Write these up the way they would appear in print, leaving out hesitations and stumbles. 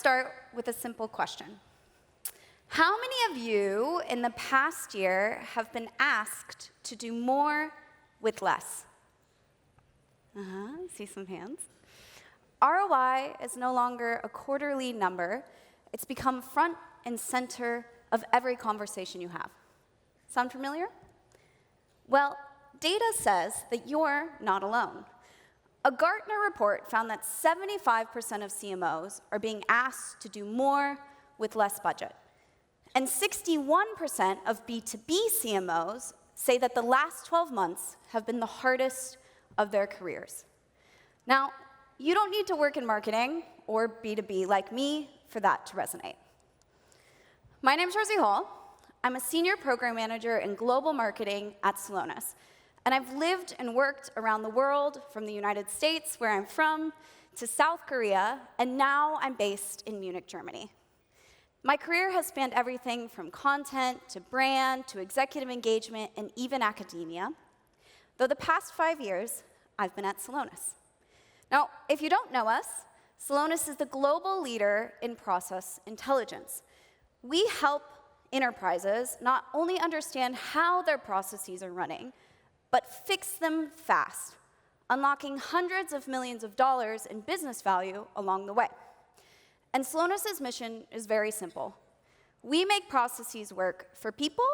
start with a simple question. How many of you in the past year have been asked to do more with less? See some hands. ROI is no longer a quarterly number. It's become front and center of every conversation you have. Sound familiar? Well, data says that you're not alone. A Gartner report found that 75% of CMOs are being asked to do more with less budget. And 61% of B2B CMOs say that the last 12 months have been the hardest of their careers. Now, you don't need to work in marketing or B2B like me for that to resonate. My name's Rosie Hall. I'm a senior program manager in global marketing at Celonis. And I've lived and worked around the world, from the United States, where I'm from, to South Korea, and now I'm based in Munich, Germany. My career has spanned everything from content to brand to executive engagement and even academia, though the past 5 years, I've been at Celonis. Now, if you don't know us, Celonis is the global leader in process intelligence. We help enterprises not only understand how their processes are running, but fix them fast, unlocking hundreds of millions of dollars in business value along the way. And Celonis' mission is very simple. We make processes work for people,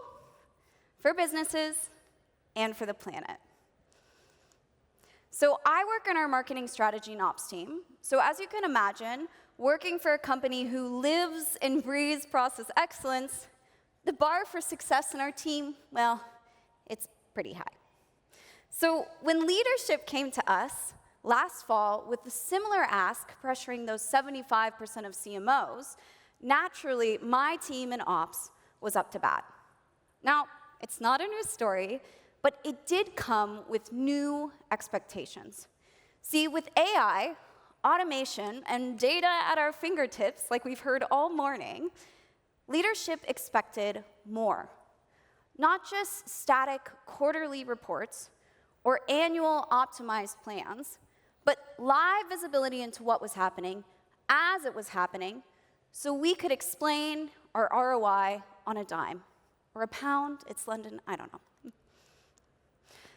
for businesses, and for the planet. So I work in our marketing strategy and ops team. So as you can imagine, working for a company who lives and breathes process excellence, the bar for success in our team, well, it's pretty high. So when leadership came to us last fall with a similar ask pressuring those 75% of CMOs, naturally, my team in ops was up to bat. Now, it's not a new story, but it did come with new expectations. See, with AI, automation, and data at our fingertips, like we've heard all morning, leadership expected more. Not just static quarterly reports or annual optimized plans, but live visibility into what was happening as it was happening, so we could explain our ROI on a dime. Or a pound, it's London, I don't know.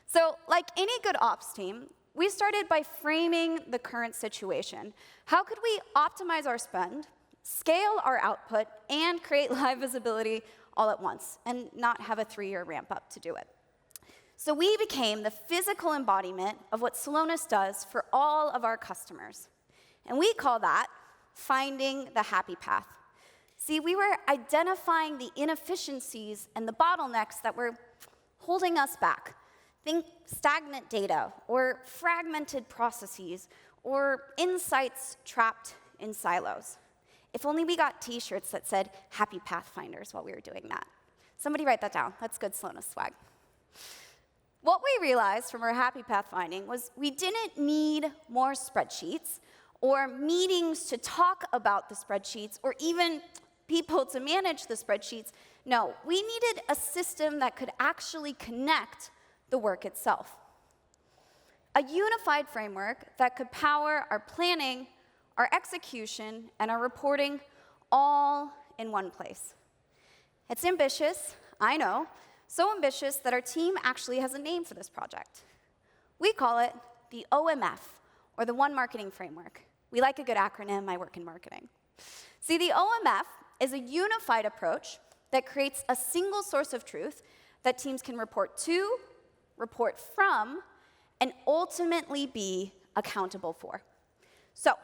So like any good ops team, we started by framing the current situation. How could we optimize our spend, scale our output, and create live visibility all at once, and not have a 3-year ramp up to do it? So we became the physical embodiment of what Celonis does for all of our customers. And we call that finding the happy path. See, we were identifying the inefficiencies and the bottlenecks that were holding us back. Think stagnant data, or fragmented processes, or insights trapped in silos. If only we got t-shirts that said Happy Pathfinders while we were doing that. Somebody write that down. That's good Celonis swag. What we realized from our happy pathfinding was we didn't need more spreadsheets or meetings to talk about the spreadsheets or even people to manage the spreadsheets. No, we needed a system that could actually connect the work itself. A unified framework that could power our planning, our execution, and our reporting all in one place. It's ambitious, I know. So ambitious that our team actually has a name for this project. We call it the OMF, or the One Marketing Framework. We like a good acronym, I work in marketing. See, the OMF is a unified approach that creates a single source of truth that teams can report to, report from, and ultimately be accountable for. So,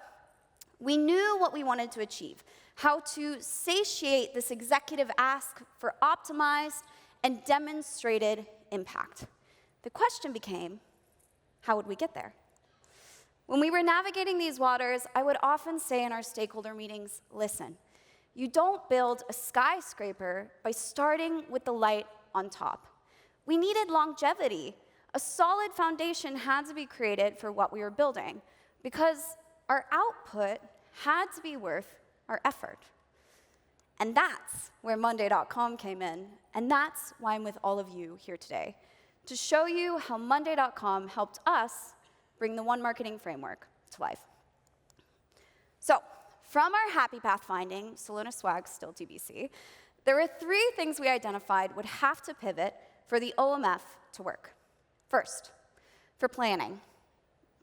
we knew what we wanted to achieve, how to satiate this executive ask for optimized and demonstrated impact. The question became, how would we get there? When we were navigating these waters, I would often say in our stakeholder meetings, listen, you don't build a skyscraper by starting with the light on top. We needed longevity. A solid foundation had to be created for what we were building because our output had to be worth our effort. And that's where Monday.com came in, and that's why I'm with all of you here today, to show you how Monday.com helped us bring the One Marketing Framework to life. So, from our happy path finding, Celonis swag, still TBC, there were 3 things we identified would have to pivot for the OMF to work. First, for planning,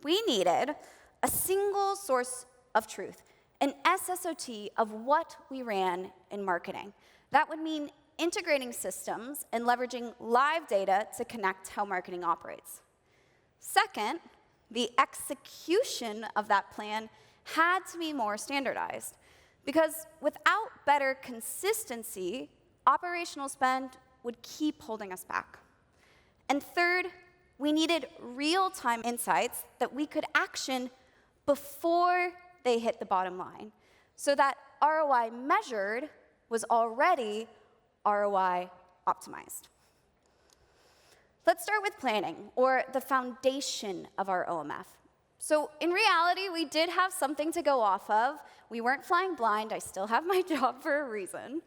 we needed a single source of truth, an SSOT of what we ran in marketing. That would mean integrating systems and leveraging live data to connect how marketing operates. Second, the execution of that plan had to be more standardized, because without better consistency, operational spend would keep holding us back. And third, we needed real-time insights that we could action before they hit the bottom line, so that ROI measured was already ROI optimized. Let's start with planning, or the foundation of our OMF. So in reality, we did have something to go off of. We weren't flying blind. I still have my job for a reason.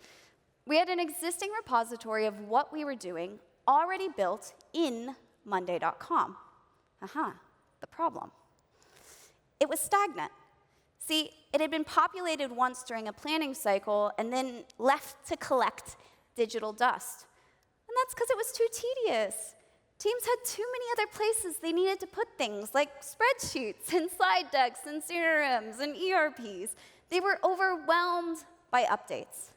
We had an existing repository of what we were doing already built in Monday.com. The problem. It was stagnant. See, it had been populated once during a planning cycle and then left to collect digital dust. And that's because it was too tedious. Teams had too many other places they needed to put things, like spreadsheets and slide decks and CRMs and ERPs. They were overwhelmed by updates.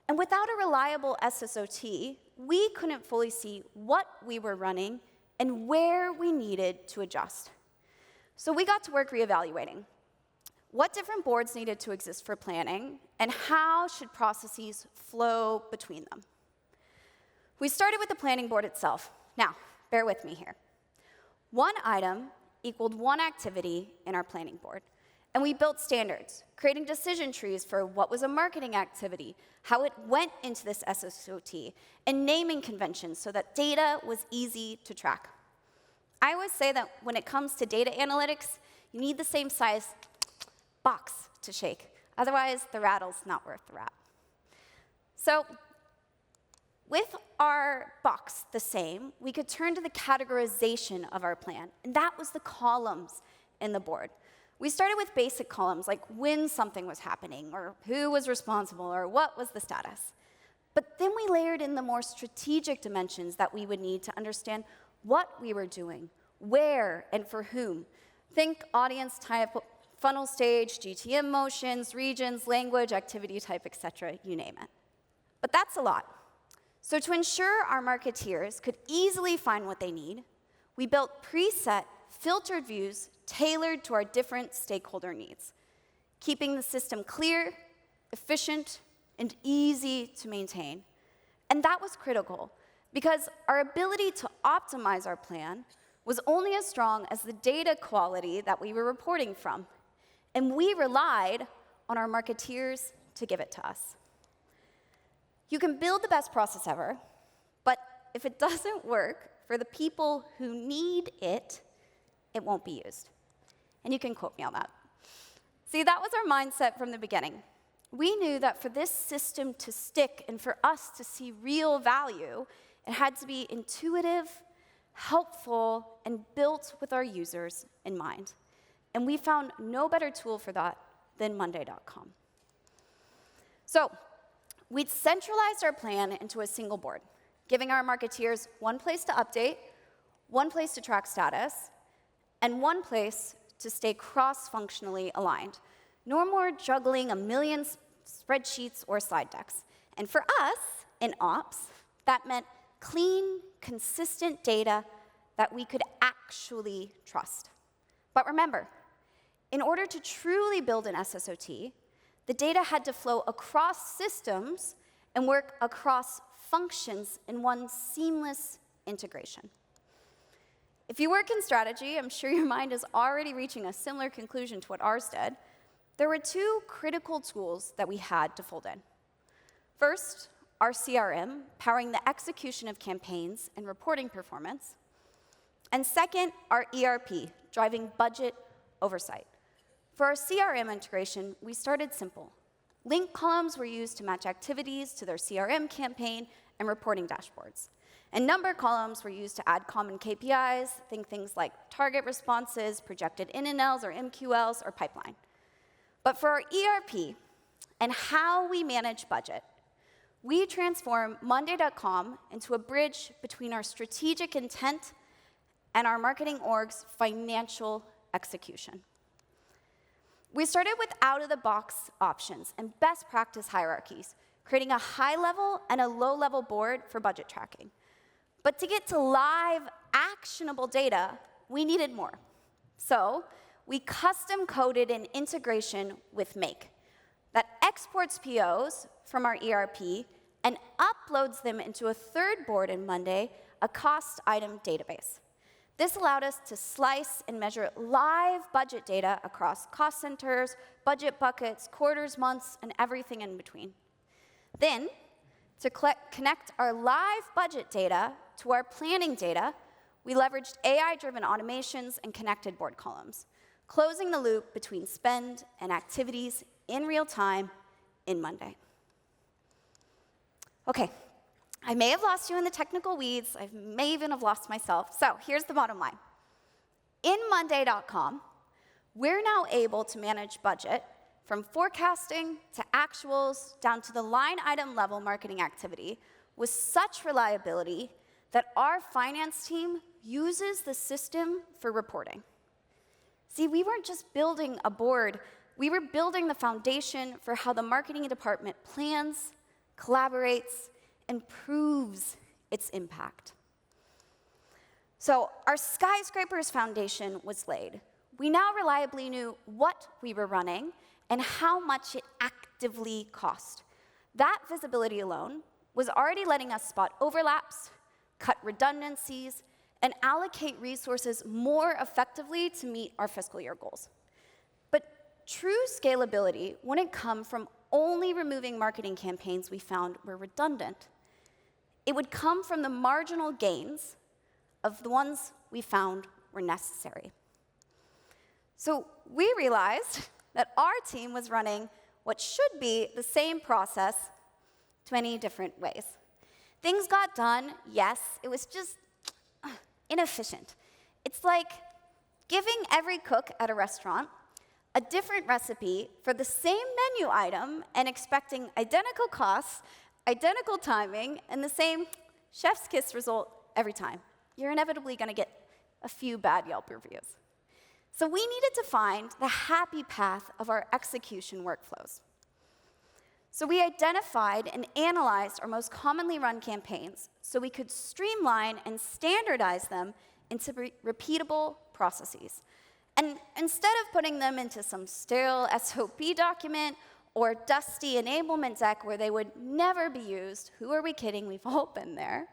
And without a reliable SSOT, we couldn't fully see what we were running and where we needed to adjust. So we got to work reevaluating what different boards needed to exist for planning and how should processes flow between them. We started with the planning board itself. Now, bear with me here. One item equaled one activity in our planning board. And we built standards, creating decision trees for what was a marketing activity, how it went into this SSOT, and naming conventions so that data was easy to track. I always say that when it comes to data analytics, you need the same size box to shake. Otherwise, the rattle's not worth the rat. So with our box the same, we could turn to the categorization of our plan, and that was the columns in the board. We started with basic columns, like when something was happening, or who was responsible, or what was the status. But then we layered in the more strategic dimensions that we would need to understand what we were doing, where, and for whom. Think audience type, funnel stage, GTM motions, regions, language, activity type, etc., you name it. But that's a lot. So to ensure our marketeers could easily find what they need, we built preset, filtered views tailored to our different stakeholder needs, keeping the system clear, efficient, and easy to maintain. And that was critical, because our ability to optimize our plan was only as strong as the data quality that we were reporting from, and we relied on our marketeers to give it to us. You can build the best process ever, but if it doesn't work for the people who need it, it won't be used. And you can quote me on that. See, that was our mindset from the beginning. We knew that for this system to stick and for us to see real value, it had to be intuitive, helpful, and built with our users in mind. And we found no better tool for that than Monday.com. So we'd centralized our plan into a single board, giving our marketeers one place to update, one place to track status, and one place to stay cross-functionally aligned. No more juggling a million spreadsheets or slide decks. And for us, in ops, that meant clean, consistent data that we could actually trust. But remember, in order to truly build an SSOT, the data had to flow across systems and work across functions in one seamless integration. If you work in strategy, I'm sure your mind is already reaching a similar conclusion to what ours did. There were two critical tools that we had to fold in. First, our CRM, powering the execution of campaigns and reporting performance. And second, our ERP, driving budget oversight. For our CRM integration, we started simple. Link columns were used to match activities to their CRM campaign and reporting dashboards. And number columns were used to add common KPIs, think things like target responses, projected in-and-outs or MQLs, or pipeline. But for our ERP and how we manage budget, we transform Monday.com into a bridge between our strategic intent and our marketing org's financial execution. We started with out-of-the-box options and best practice hierarchies, creating a high-level and a low-level board for budget tracking. But to get to live, actionable data, we needed more. So we custom-coded an integration with Make that exports POs from our ERP and uploads them into a third board in Monday, a cost item database. This allowed us to slice and measure live budget data across cost centers, budget buckets, quarters, months, and everything in between. Then, to connect our live budget data to our planning data, we leveraged AI-driven automations and connected board columns, closing the loop between spend and activities in real time in Monday. Okay, I may have lost you in the technical weeds. I may even have lost myself. So here's the bottom line. In Monday.com, we're now able to manage budget from forecasting to actuals down to the line item level marketing activity with such reliability that our finance team uses the system for reporting. See, we weren't just building a board, we were building the foundation for how the marketing department plans, collaborates, and proves its impact. So our skyscraper's foundation was laid. We now reliably knew what we were running and how much it actively cost. That visibility alone was already letting us spot overlaps, cut redundancies, and allocate resources more effectively to meet our fiscal year goals. But true scalability wouldn't come from only removing marketing campaigns we found were redundant. It would come from the marginal gains of the ones we found were necessary. So we realized that our team was running what should be the same process 20 different ways. Things got done, yes, it was just inefficient. It's like giving every cook at a restaurant a different recipe for the same menu item and expecting identical costs, identical timing, and the same chef's kiss result every time. You're inevitably going to get a few bad Yelp reviews. So we needed to find the happy path of our execution workflows. So we identified and analyzed our most commonly run campaigns so we could streamline and standardize them into repeatable processes. And instead of putting them into some sterile SOP document or dusty enablement deck where they would never be used, who are we kidding, we've all been there,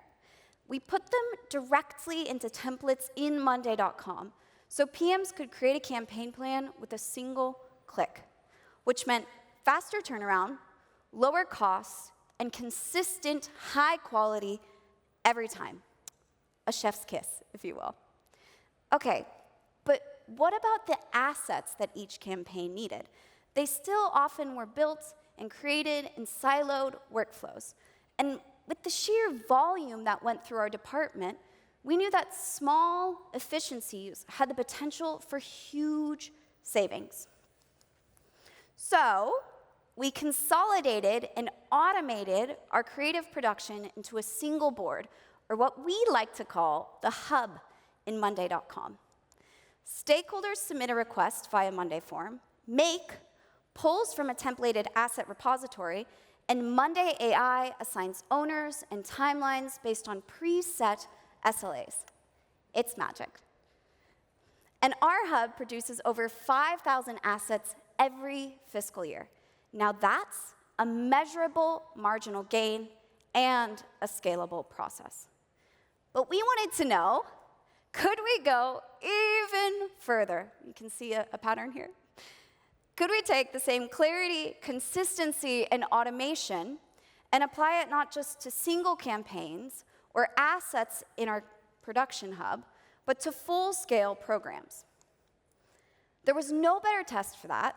we put them directly into templates in Monday.com so PMs could create a campaign plan with a single click, which meant faster turnaround, lower costs, and consistent high quality every time. A chef's kiss, if you will. Okay, but what about the assets that each campaign needed? They still often were built and created in siloed workflows. And with the sheer volume that went through our department, we knew that small efficiencies had the potential for huge savings. So we consolidated and automated our creative production into a single board, or what we like to call the hub in Monday.com. Stakeholders submit a request via Monday form, Make pulls from a templated asset repository, and Monday AI assigns owners and timelines based on preset SLAs. It's magic. And our hub produces over 5,000 assets every fiscal year. Now that's a measurable marginal gain and a scalable process. But we wanted to know, could we go even further? You can see a pattern here. Could we take the same clarity, consistency, and automation and apply it not just to single campaigns or assets in our production hub, but to full-scale programs? There was no better test for that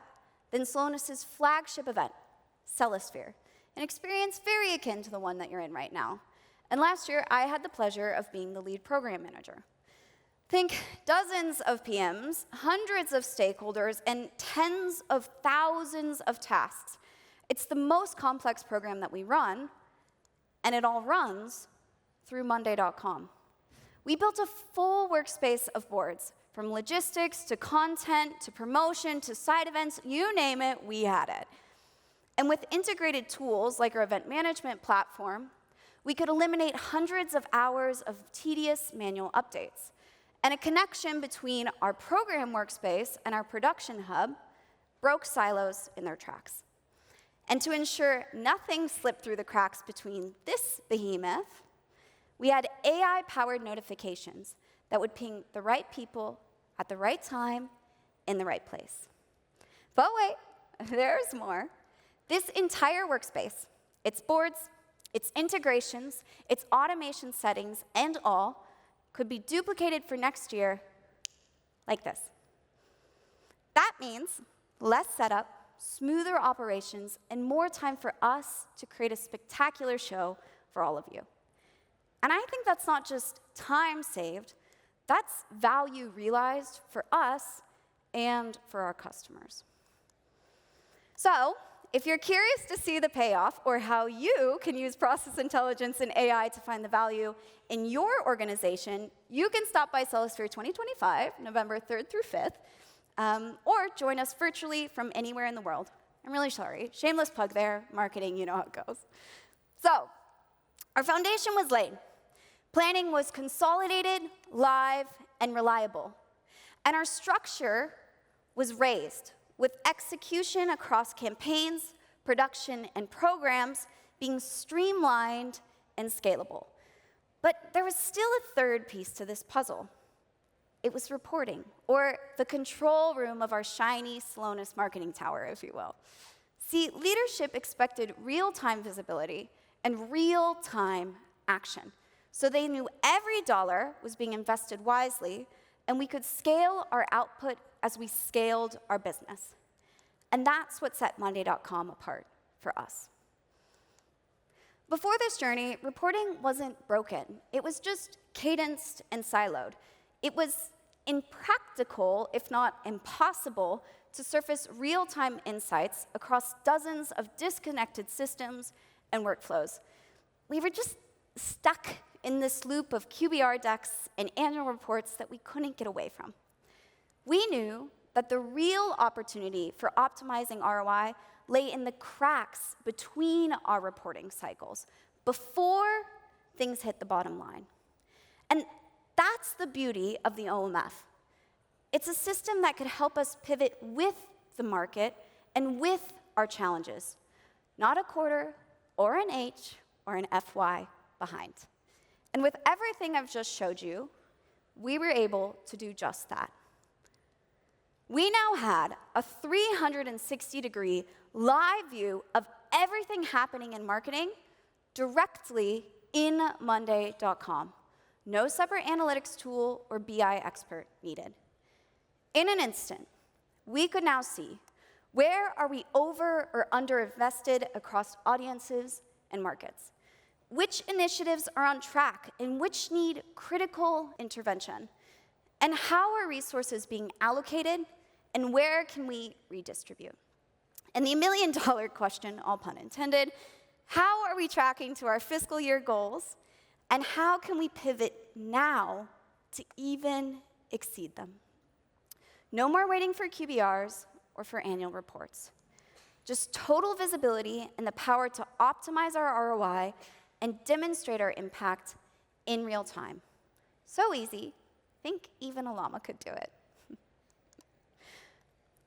than Celonis' flagship event, Celosphere, an experience very akin to the one that you're in right now. And last year, I had the pleasure of being the lead program manager. Think dozens of PMs, hundreds of stakeholders, and tens of thousands of tasks. It's the most complex program that we run, and it all runs through Monday.com. We built a full workspace of boards, from logistics to content to promotion to side events, you name it, we had it. And with integrated tools like our event management platform, we could eliminate hundreds of hours of tedious manual updates. And a connection between our program workspace and our production hub broke silos in their tracks. And to ensure nothing slipped through the cracks between this behemoth, we had AI-powered notifications that would ping the right people at the right time in the right place. But wait, there's more. This entire workspace, its boards, its integrations, its automation settings, and all, could be duplicated for next year like this. That means less setup, smoother operations, and more time for us to create a spectacular show for all of you. And I think that's not just time saved, that's value realized for us and for our customers. So, if you're curious to see the payoff or how you can use process intelligence and AI to find the value in your organization, you can stop by Celosphere 2025, November 3rd through 5th, or join us virtually from anywhere in the world. I'm really sorry. Shameless plug there. Marketing, you know how it goes. So, our foundation was laid. Planning was consolidated, live, and reliable. And our structure was raised, with execution across campaigns, production, and programs being streamlined and scalable. But there was still a third piece to this puzzle. It was reporting, or the control room of our shiny Celonis marketing tower, if you will. See, leadership expected real-time visibility and real-time action. So they knew every dollar was being invested wisely, and we could scale our output as we scaled our business. And that's what set Monday.com apart for us. Before this journey, reporting wasn't broken. It was just cadenced and siloed. It was impractical, if not impossible, to surface real-time insights across dozens of disconnected systems and workflows. We were just stuck in this loop of QBR decks and annual reports that we couldn't get away from. We knew that the real opportunity for optimizing ROI lay in the cracks between our reporting cycles, before things hit the bottom line. And that's the beauty of the OMF. It's a system that could help us pivot with the market and with our challenges, not a quarter or an H or an FY behind. And with everything I've just showed you, we were able to do just that. We now had a 360-degree live view of everything happening in marketing directly in Monday.com. No separate analytics tool or BI expert needed. In an instant, we could now see where are we over or underinvested across audiences and markets, which initiatives are on track and which need critical intervention, and how are resources being allocated and where can we redistribute. And the million-dollar question, all pun intended, how are we tracking to our fiscal year goals, and how can we pivot now to even exceed them? No more waiting for QBRs or for annual reports. Just total visibility and the power to optimize our ROI and demonstrate our impact in real time. So easy, I think even a llama could do it.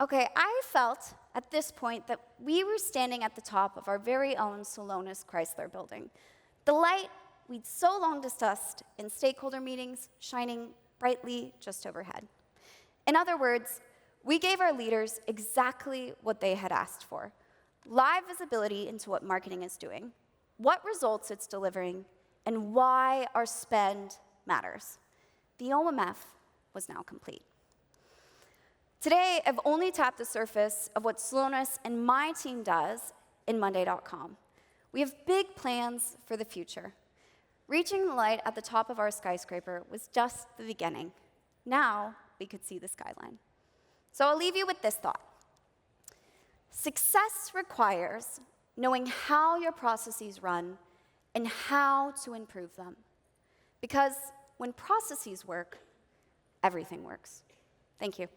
Okay, I felt at this point that we were standing at the top of our very own Celonis Chrysler building. The light we'd so long discussed in stakeholder meetings shining brightly just overhead. In other words, we gave our leaders exactly what they had asked for: live visibility into what marketing is doing, what results it's delivering, and why our spend matters. The OMF was now complete. Today, I've only tapped the surface of what Celonis and my team does in Monday.com. We have big plans for the future. Reaching the light at the top of our skyscraper was just the beginning. Now we could see the skyline. So I'll leave you with this thought. Success requires knowing how your processes run and how to improve them. Because when processes work, everything works. Thank you.